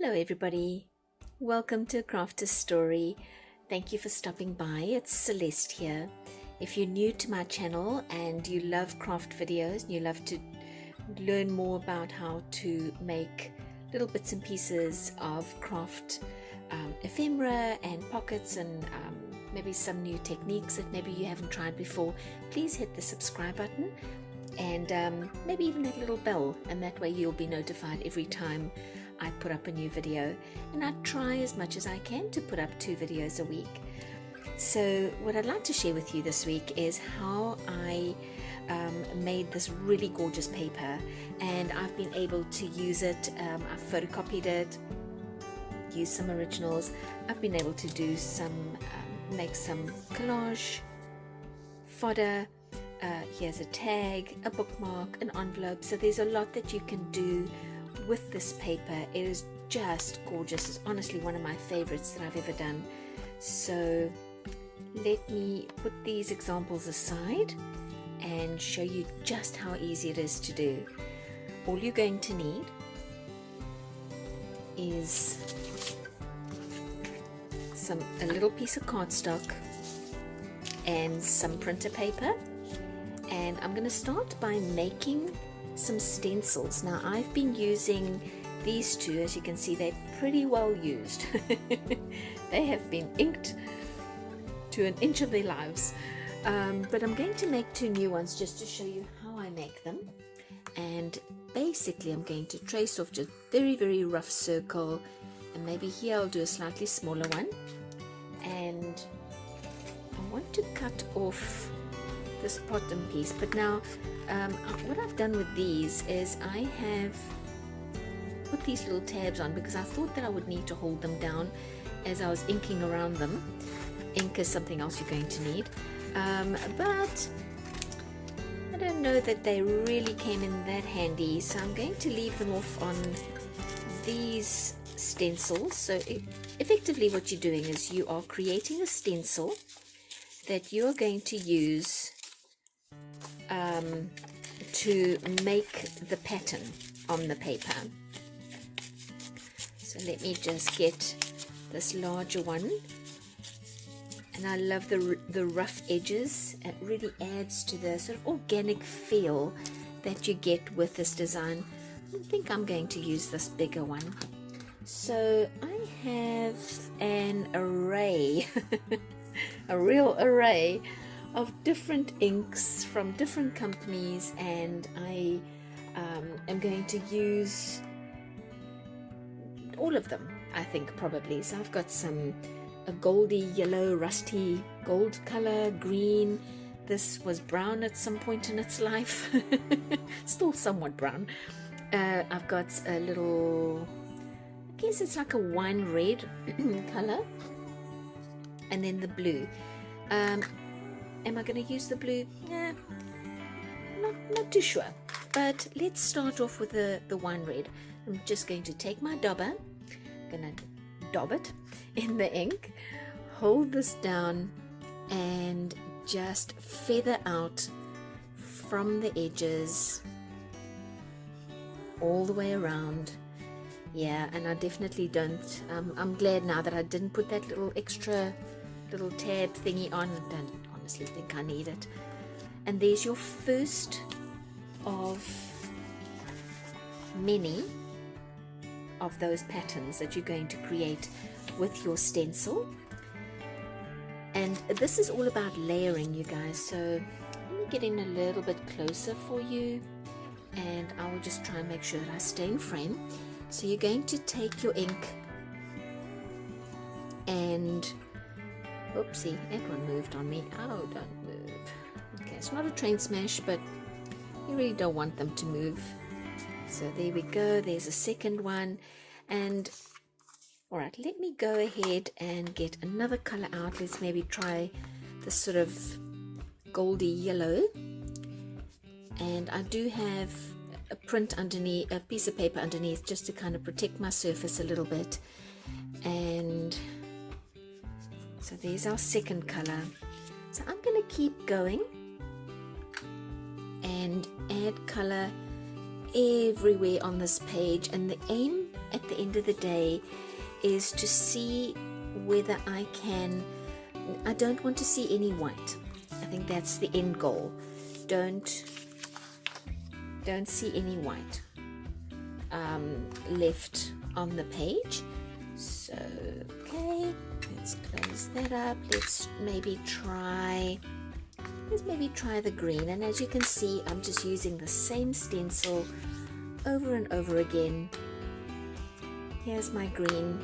Hello everybody, welcome to Crafter's Story. Thank you for stopping by. It's Celeste here. If you're new to my channel and you love craft videos and you love to learn more about how to make little bits and pieces of craft ephemera and pockets and maybe some new techniques that maybe you haven't tried before, please hit the subscribe button and maybe even that little bell, and that way you'll be notified every time I put up a new video. And I try as much as I can to put up 2 videos a week. So what I'd like to share with you this week is how I made this really gorgeous paper, and I've been able to use it. I've photocopied it, used some originals. I've been able to do some make some collage fodder. Here's a tag, a bookmark, an envelope. So there's a lot that you can do with this paper. It is just gorgeous. It's honestly one of my favorites that I've ever done. So let me put these examples aside and show you just how easy it is to do. All you're going to need is a little piece of cardstock and some printer paper, and I'm going to start by making some stencils. Now I've been using these two. As you can see, they're pretty well used. They have been inked to an inch of their lives, but I'm going to make 2 new ones just to show you how I make them. And basically I'm going to trace off just very rough circle, and maybe here I'll do a slightly smaller one, and I want to cut off this bottom piece. But now what I've done with these is I have put these little tabs on because I thought that I would need to hold them down as I was inking around them. Ink is something else you're going to need, but I don't know that they really came in that handy, so I'm going to leave them off on these stencils. So effectively what you're doing is you are creating a stencil that you are going to use to make the pattern on the paper. So let me just get this larger one, and I love the rough edges. It really adds to the sort of organic feel that you get with this design. I think I'm going to use this bigger one. So I have an array a real array of different inks from different companies, and I am going to use all of them, I think, probably. So I've got a goldy yellow, rusty gold color, green. This was brown at some point in its life. Still somewhat brown. I've got a little, I guess it's like a wine red color, and then the blue. Am I going to use the blue? Yeah, not too sure. But let's start off with the wine red. I'm just going to take my dauber, going to daub it in the ink, hold this down, and just feather out from the edges all the way around. Yeah, and I definitely don't, I'm glad now that I didn't put that little extra little tab thingy on. I don't honestly think I need it. And there's your first of many of those patterns that you're going to create with your stencil. And this is all about layering, you guys. So let me get in a little bit closer for you, and I will just try and make sure that I stay in frame. So you're going to take your ink and, oopsie, that one moved on me. Oh, don't move. Okay, it's not a train smash, but you really don't want them to move. So there we go. There's a second one. And all right, let me go ahead and get another color out. Let's maybe try this sort of goldy yellow. And I do have a print underneath, a piece of paper underneath, just to kind of protect my surface a little bit. And so there's our second color. So I'm going to keep going and add color everywhere on this page, and the aim at the end of the day is to see whether I don't want to see any white. I think that's the end goal. Don't see any white left on the page. So, okay, let's close that up. Let's maybe try the green. And as you can see, I'm just using the same stencil over and over again. Here's my green.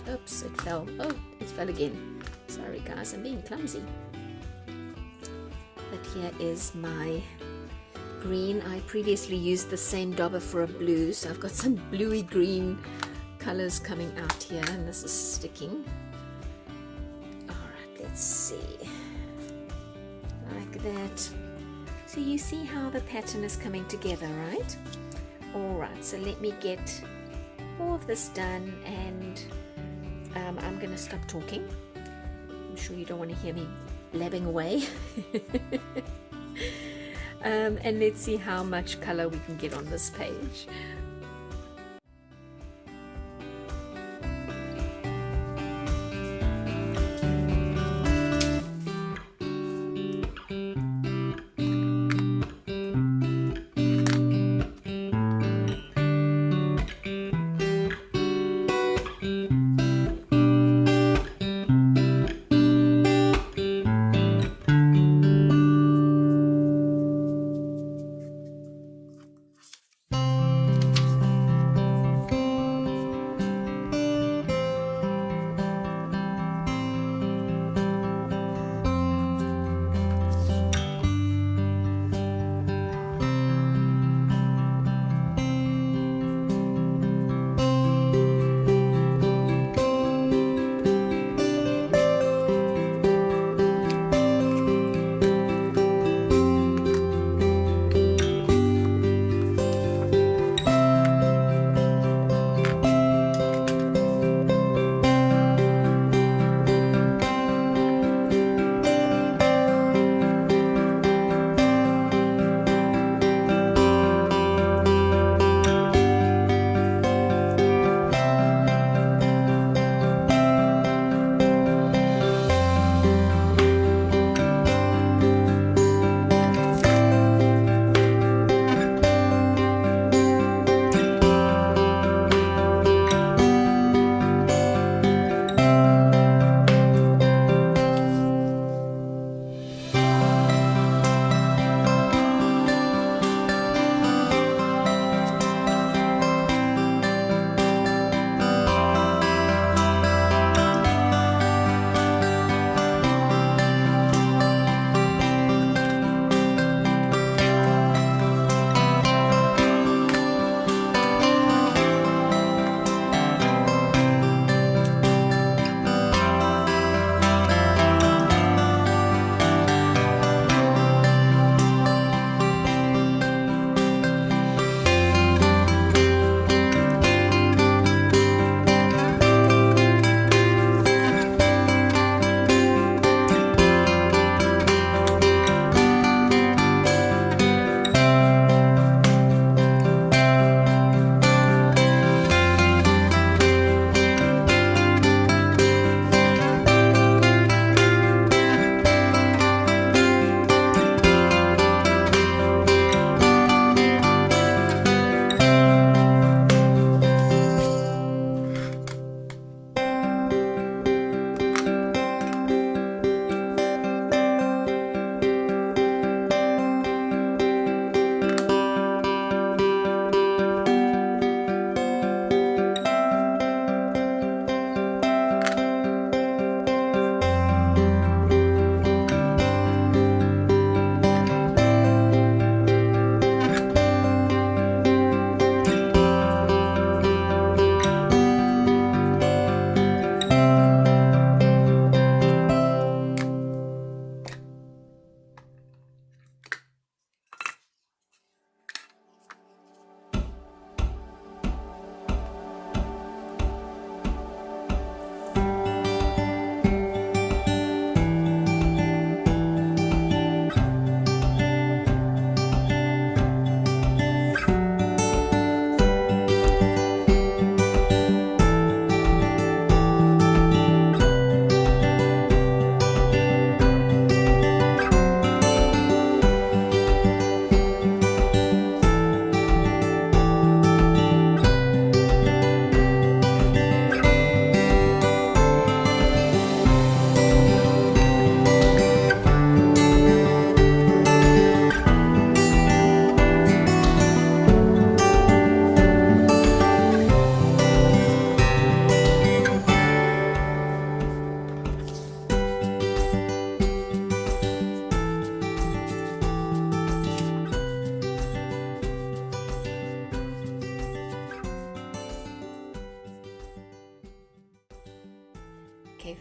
Oops, it fell. Oh, it fell again. Sorry guys, I'm being clumsy. But here is my green. I previously used the same dauber for a blue, so I've got some bluey green colors coming out here, and this is sticking. Alright, let's see. Like that. So you see how the pattern is coming together, right? Alright, so let me get all of this done, and I'm going to stop talking. I'm sure you don't want to hear me blabbing away. And let's see how much color we can get on this page.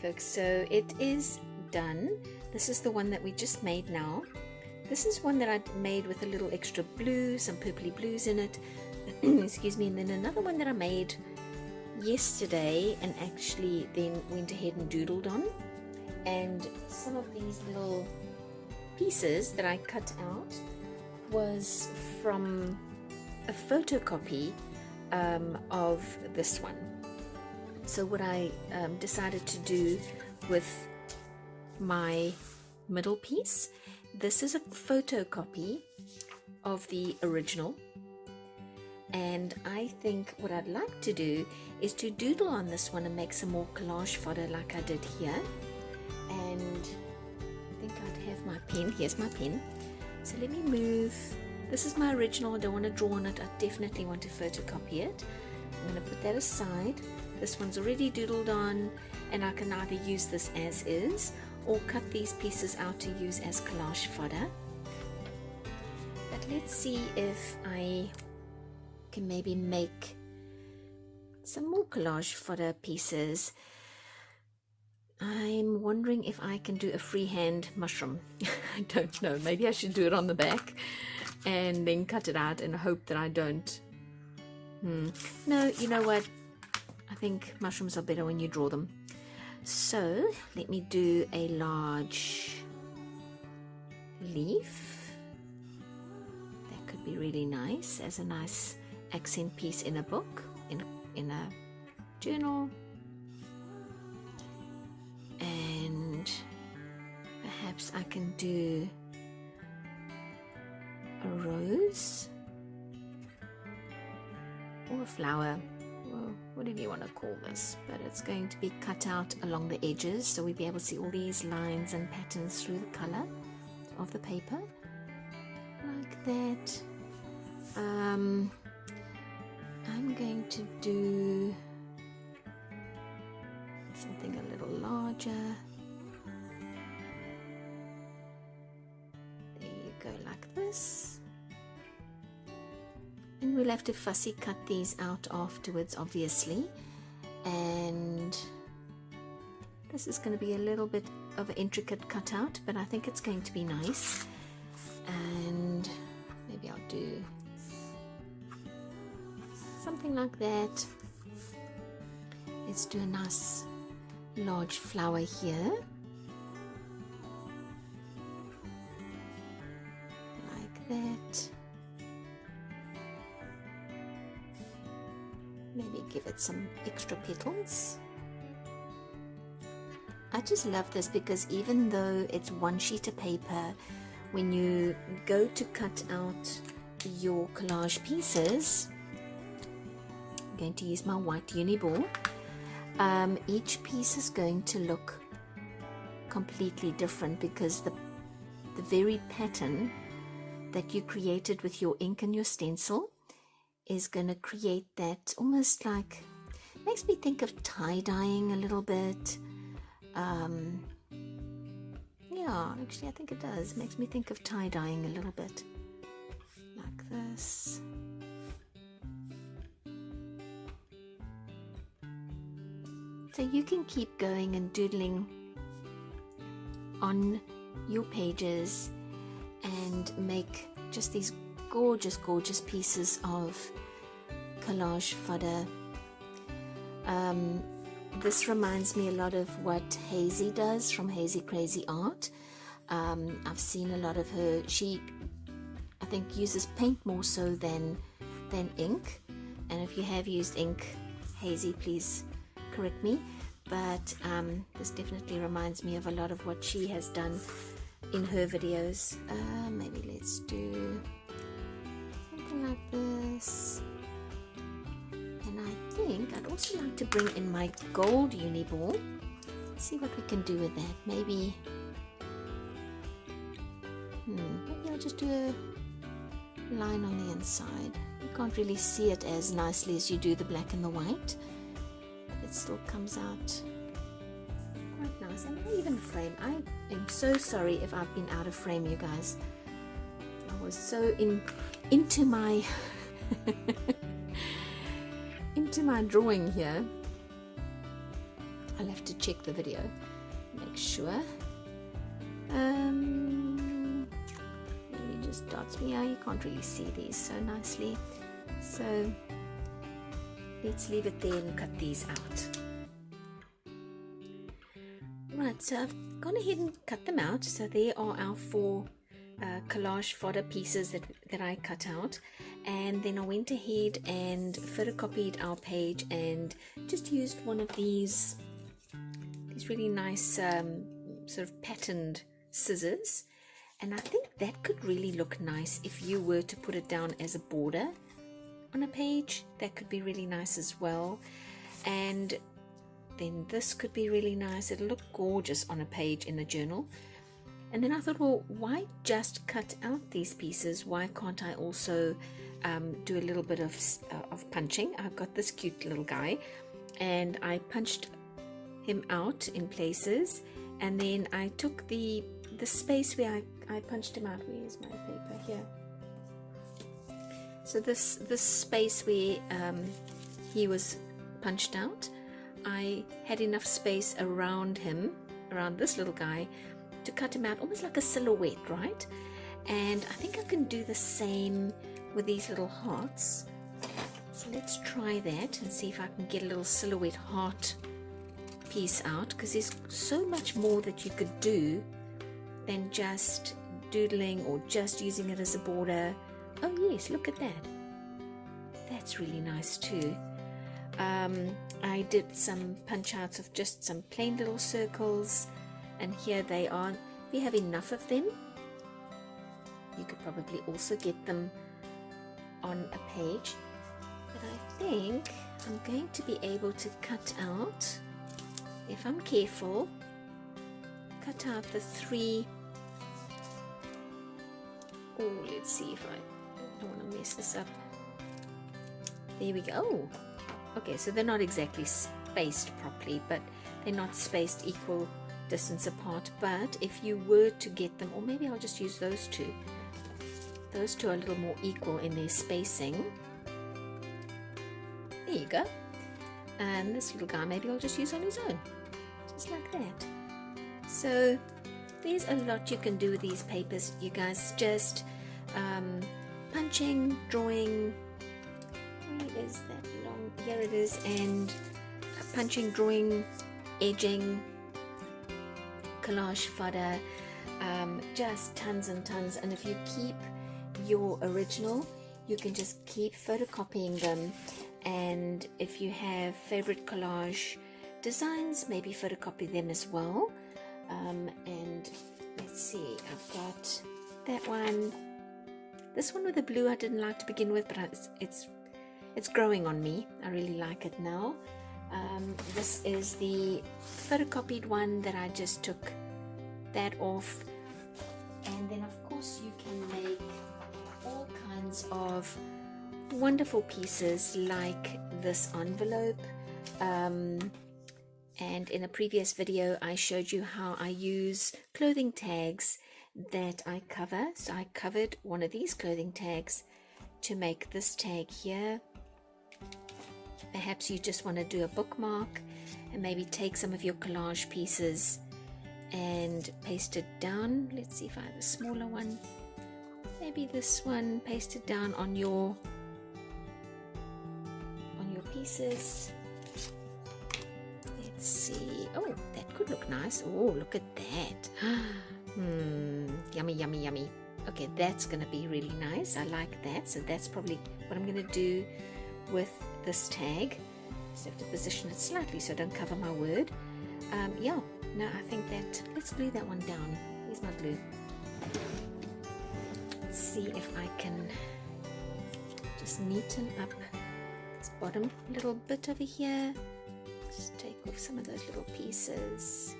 folks, so it is done. This is the one that we just made now. This is one that I made with a little extra blue, some purpley blues in it. Excuse me. And then another one that I made yesterday and actually then went ahead and doodled on. And some of these little pieces that I cut out was from a photocopy of this one. So what I decided to do with my middle piece, this is a photocopy of the original, and I think what I'd like to do is to doodle on this one and make some more collage fodder like I did here. And I think I'd have my pen. Here's my pen. So let me move. This is my original. I don't want to draw on it. I definitely want to photocopy it. I'm going to put that aside. This one's already doodled on, and I can either use this as is or cut these pieces out to use as collage fodder. But let's see if I can maybe make some more collage fodder pieces. I'm wondering if I can do a freehand mushroom. I don't know. Maybe I should do it on the back and then cut it out and hope that I don't. No, you know what? I think mushrooms are better when you draw them. So let me do a large leaf. That could be really nice as a nice accent piece in a book, in a journal. And perhaps I can do a rose or a flower, or whatever you want to call this, but it's going to be cut out along the edges so we'll be able to see all these lines and patterns through the color of the paper like that. I'm going to do something a little larger. There you go, like this. And we'll have to fussy cut these out afterwards, obviously. And this is going to be a little bit of an intricate cutout, but I think it's going to be nice. And maybe I'll do something like that. Let's do a nice large flower here, like that. Maybe give it some extra petals. I just love this because even though it's one sheet of paper, when you go to cut out your collage pieces, I'm going to use my white uni ball. Each piece is going to look completely different because the very pattern that you created with your ink and your stencil is going to create that almost like, makes me think of tie-dyeing a little bit. Yeah, actually I think it does. Makes me think of tie-dyeing a little bit. Like this. So you can keep going and doodling on your pages and make just these gorgeous, gorgeous pieces of collage fodder. This reminds me a lot of what Hazy does from Hazy Crazy Art. I've seen a lot of her. She, I think, uses paint more so than ink. And if you have used ink, Hazy, please correct me. But this definitely reminds me of a lot of what she has done in her videos. Maybe let's do something like this. And I think I'd also like to bring in my gold uni ball. See what we can do with that. Maybe I'll just do a line on the inside. You can't really see it as nicely as you do the black and the white, but it still comes out quite nice. And not even frame. I am so sorry if I've been out of frame, you guys. I was so into my into my drawing here. I'll have to check the video, make sure. Maybe just dots me. You can't really see these so nicely. So let's leave it there and cut these out. Right, so I've gone ahead and cut them out. So there are our 4 collage fodder pieces that I cut out, and then I went ahead and photocopied our page and just used one of these really nice sort of patterned scissors, and I think that could really look nice if you were to put it down as a border on a page. That could be really nice as well. And then this could be really nice. It'll look gorgeous on a page in a journal. And then I thought, well, why just cut out these pieces? Why can't I also do a little bit of punching? I've got this cute little guy, and I punched him out in places, and then I took the space where I punched him out. Where is my paper? Here. So this space where he was punched out, I had enough space around him, around this little guy, to cut him out almost like a silhouette, right? And I think I can do the same with these little hearts. So let's try that and see if I can get a little silhouette heart piece out, because there's so much more that you could do than just doodling or just using it as a border. Oh yes, look at that. That's really nice too. I did some punch outs of just some plain little circles, and here they are. If you have enough of them, you could probably also get them on a page, but I think I'm going to be able to cut out, if I'm careful, cut out the 3. Oh, let's see if I don't want to mess this up. There we go. Oh, okay, so they're not exactly spaced properly, but they're not spaced equal distance apart. But if you were to get them, or maybe I'll just use those 2. Those 2 are a little more equal in their spacing. There you go. And this little guy, maybe I'll just use on his own, just like that. So there's a lot you can do with these papers, you guys. Just punching, drawing. Where is that long? Here it is. And punching, drawing, edging, collage fodder, just tons and tons. And if you keep your original, you can just keep photocopying them. And if you have favorite collage designs, maybe photocopy them as well. And let's see, I've got that one. This one with the blue I didn't like to begin with, but it's growing on me. I really like it now. This is the photocopied one that I just took that off. And then of course you can make all kinds of wonderful pieces like this envelope. And in a previous video I showed you how I use clothing tags that I cover. So I covered one of these clothing tags to make this tag here. Perhaps you just want to do a bookmark and maybe take some of your collage pieces and paste it down. Let's see if I have a smaller one. Maybe this one, paste it down on your pieces. Let's see. Oh, that could look nice. Oh, look at that. Yummy, yummy, yummy. Okay, that's going to be really nice. I like that. So that's probably what I'm going to do with this tag. Just have to position it slightly so I don't cover my word. Yeah, no, I think that, let's glue that one down. Where's my glue? Let's see if I can just neaten up this bottom little bit over here. Just take off some of those little pieces.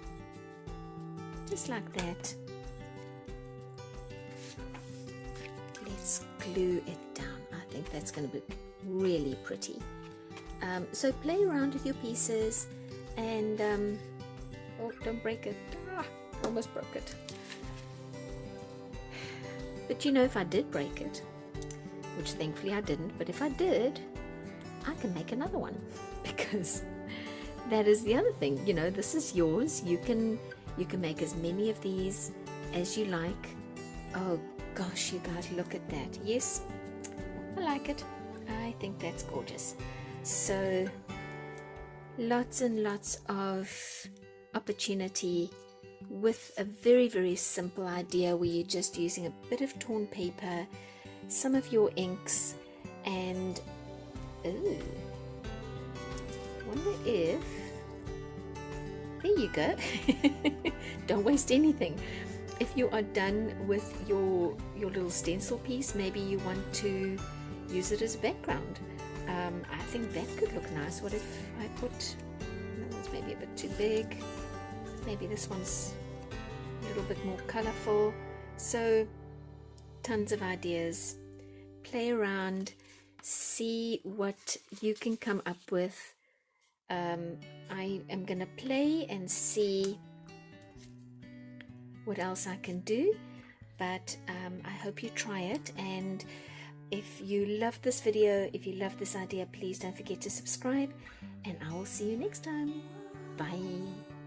Just like that. Let's glue it down. I think that's going to be really pretty. So play around with your pieces and oh, don't break it. Almost broke it. But you know, if I did break it, which thankfully I didn't, but if I did, I can make another one because that is the other thing, you know, this is yours. You can make as many of these as you like. Oh gosh, you guys, look at that. Yes, I like it. I think that's gorgeous. So lots and lots of opportunity with a very, very simple idea where you're just using a bit of torn paper, some of your inks, and ooh, wonder if, there you go. Don't waste anything. If you are done with your little stencil piece, maybe you want to use it as a background. I think that could look nice. What if I put, that one's maybe a bit too big, maybe this one's a little bit more colorful. So tons of ideas. Play around, see what you can come up with. I am gonna play and see what else I can do, but I hope you try it. And if you love this video, if you love this idea, please don't forget to subscribe, and I will see you next time. Bye.